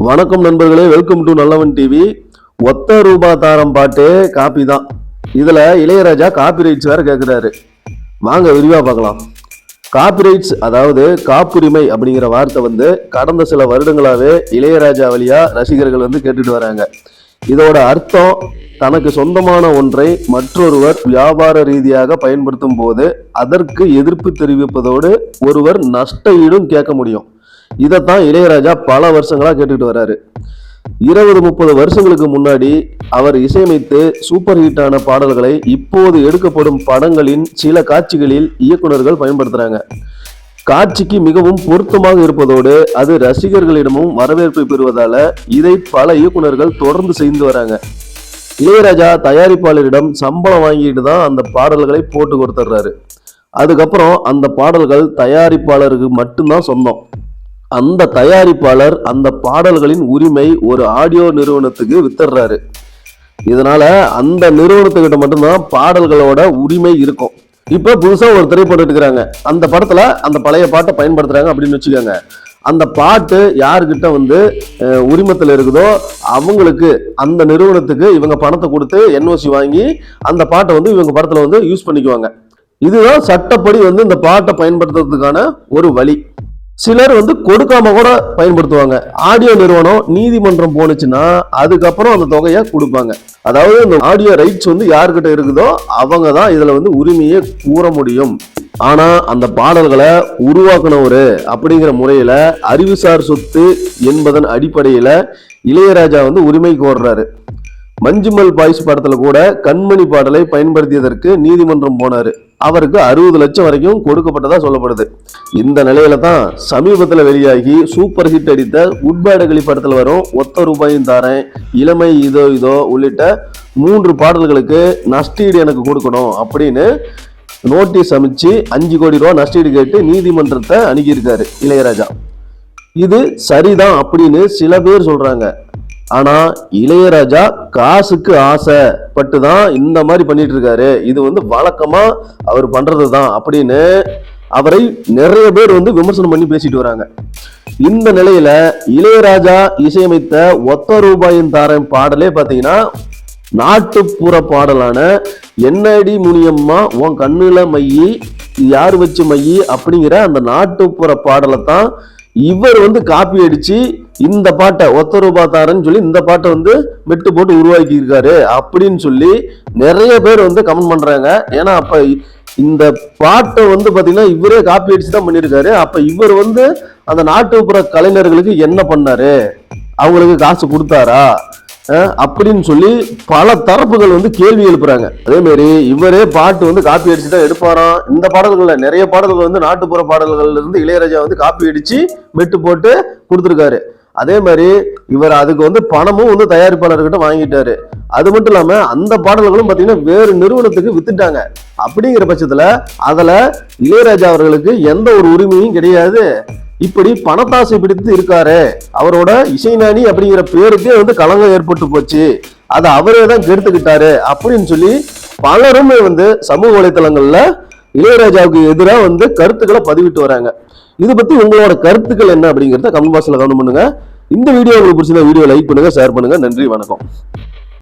வணக்கம் நண்பர்களே, welcome to நல்லவன் டிவி. ஒத்த ரூபா தாரம் பாட்டே காப்பி தான். இதுல இளையராஜா காப்பி ரைட்ஸ் வேற கேட்கிறாரு. வாங்க விரிவா பார்க்கலாம். காப்பி ரைட்ஸ் அதாவது காப்புரிமை அப்படிங்கிற வார்த்தை கடந்த சில வருடங்களாவே இளையராஜா வழியா ரசிகர்கள் கேட்டுட்டு வராங்க. இதோட அர்த்தம் தனக்கு சொந்தமான ஒன்றை மற்றொருவர் வியாபார ரீதியாக பயன்படுத்தும் போது அதற்கு எதிர்ப்பு தெரிவிப்பதோடு ஒருவர் நஷ்ட ஈடும் கேட்க முடியும். இதைத்தான் இளையராஜா பல வருஷங்களா கேட்டுட்டு வர்றாரு. 20-30 வருஷங்களுக்கு முன்னாடி அவர் இசையமைத்து சூப்பர் ஹிட்டான பாடல்களை இப்போது எடுக்கப்படும் படங்களின் சில காட்சிகளில் இயக்குநர்கள் பயன்படுத்துறாங்க. காட்சிக்கு மிகவும் பொருத்தமாக இருப்பதோடு அது ரசிகர்களிடமும் வரவேற்பை பெறுவதால இதை பல இயக்குநர்கள் தொடர்ந்து செய்து வராங்க. இளையராஜா தயாரிப்பாளரிடம் சம்பளம் வாங்கிட்டு தான் அந்த பாடல்களை போட்டு கொடுத்துட்றாரு. அதுக்கப்புறம் அந்த பாடல்கள் தயாரிப்பாளருக்கு மட்டும்தான் சொந்தம். அந்த தயாரிப்பாளர் அந்த பாடல்களின் உரிமை ஒரு ஆடியோ நிறுவனத்துக்கு வித்துடுறாரு. இதனால அந்த நிறுவனத்துக்கிட்ட மட்டும்தான் பாடல்களோட உரிமை இருக்கும். இப்ப புதுசா ஒரு திரைப்படம் எடுக்கிறாங்க, அந்த படத்துல அந்த பழைய பாட்டை பயன்படுத்துறாங்க அப்படின்னு வச்சுக்கோங்க. அந்த பாட்டு யாருக்கிட்ட உரிமத்தில் இருக்குதோ அவங்களுக்கு அந்த நிறுவனத்துக்கு இவங்க பணத்தை கொடுத்து என்ஓசி வாங்கி அந்த பாட்டை இவங்க படத்துல யூஸ் பண்ணிக்குவாங்க. இதுதான் சட்டப்படி இந்த பாட்டை பயன்படுத்துறதுக்கான ஒரு வழி. சிலர் கொடுக்காம கூட பயன்படுத்துவாங்க. ஆடியோ நிறுவனம் நீதிமன்றம் போனுச்சுன்னா அதுக்கப்புறம் அந்த தொகையை கொடுப்பாங்க. அதாவது இந்த ஆடியோ ரைட்ஸ் யாருக்கிட்ட இருக்குதோ அவங்க தான் இதுல உரிமையை கூற முடியும். ஆனா அந்த பாடல்களை உருவாக்குனவரு அப்படிங்கிற முறையில அறிவுசார் சொத்து என்பதன் அடிப்படையில இளையராஜா உரிமை கோர்றாரு. மஞ்சுமல் பாய்ஸ் படத்துல கூட கண்மணி பாடலை பயன்படுத்தியதற்கு நீதிமன்றம் போனாரு. அவருக்கு 60 லட்சம் வரைக்கும் கொடுக்கப்பட்டதா சொல்லப்படுது. இந்த நிலையில தான் சமீபத்துல வெளியாகி சூப்பர் ஹிட் அடித்த உட்பேடகளி படத்துல வரும் ஒத்த ரூபாயும் தாரேன், இளமை இதோ இதோ உள்ளிட்ட 3 பாடல்களுக்கு நஷ்டீடு எனக்கு கொடுக்கணும் அப்படின்னு நோட்டீஸ் அமைச்சு 5 கோடி ரூபாய் நஷ்டீடு கேட்டு நீதிமன்றத்தை அணுகியிருக்காரு இளையராஜா. இது சரிதான் அப்படின்னு சில பேர் சொல்றாங்க. ஆனா இளையராஜா காசுக்கு ஆசைப்பட்டு தான் இந்த மாதிரி பண்ணிட்டு இருக்காரு, இது வழக்கமா அவர் பண்றதுதான் அப்படின்னு அவரை நிறைய பேர் விமர்சனம் பண்ணி பேசிட்டு வராங்க. இந்த நிலையில இளையராஜா இசையமைத்த ஒத்த ரூபாயின் தாரன் பாடலே பாத்தீங்கன்னா நாட்டுப்புற பாடலான என்னடி முனியம்மா உன் கண்ணுல மையி யாரு வச்சு மையி அப்படிங்கிற அந்த நாட்டுப்புற பாடலை தான் இவர் காப்பி அடிச்சு இந்த பாட்டை ஒத்த ரூபா தாரன்னு சொல்லி இந்த பாட்டை மெட்டு போட்டு உருவாக்கி இருக்காரு அப்படின்னு சொல்லி நிறைய பேர் கமெண்ட் பண்றாங்க. ஏன்னா அப்ப இந்த பாட்டை பாத்தீங்கன்னா இவரே காப்பி அடிச்சு தான் பண்ணியிருக்காரு. அப்ப இவர் அந்த நாட்டுப்புற கலைஞர்களுக்கு என்ன பண்ணாரு, அவங்களுக்கு காசு கொடுத்தாரா அப்படின்னு சொல்லி பல தரப்புகள் கேள்வி எழுப்புறாங்க. அதே மாதிரி இவரே பாட்டு காப்பி அடிச்சு தான் எடுப்பாராம். இந்த பாடல்கள்ல நிறைய பாடல்கள் நாட்டுப்புற பாடல்கள்ல இருந்து இளையராஜா காப்பி அடிச்சு மெட்டு போட்டு கொடுத்துருக்காரு. அதே மாதிரி இவர் அதுக்கு பணமும் தயாரிப்பாளர்கிட்ட வாங்கிட்டாரு. அது மட்டும் இல்லாம அந்த பாடல்களும் பாத்தீங்கன்னா வேறு நிறுவனத்துக்கு வித்துட்டாங்க. அப்படிங்கிற பட்சத்துல அதுல இளையராஜா அவர்களுக்கு எந்த ஒரு உரிமையும் கிடையாது. இப்படி பணத்தாசை பிடித்து இருக்காரு, அவரோட இசைஞானி அப்படிங்கிற பேருக்கே களங்கம் ஏற்பட்டு போச்சு, அதை அவரே தான் கெடுத்துக்கிட்டாரு அப்படின்னு சொல்லி பலருமே சமூக வலைத்தளங்கள்ல இளையராஜாவுக்கு எதிராக கருத்துக்களை பதிவிட்டு வராங்க. இது பத்தி உங்களோட கருத்துக்கள் என்ன அப்படிங்கிறத கமெண்ட் பாக்ஸ்ல கமெண்ட் பண்ணுங்க. இந்த வீடியோ உங்களுக்கு பிடிச்சிருந்தா வீடியோ லைக் பண்ணுங்க, ஷேர் பண்ணுங்க. நன்றி, வணக்கம்.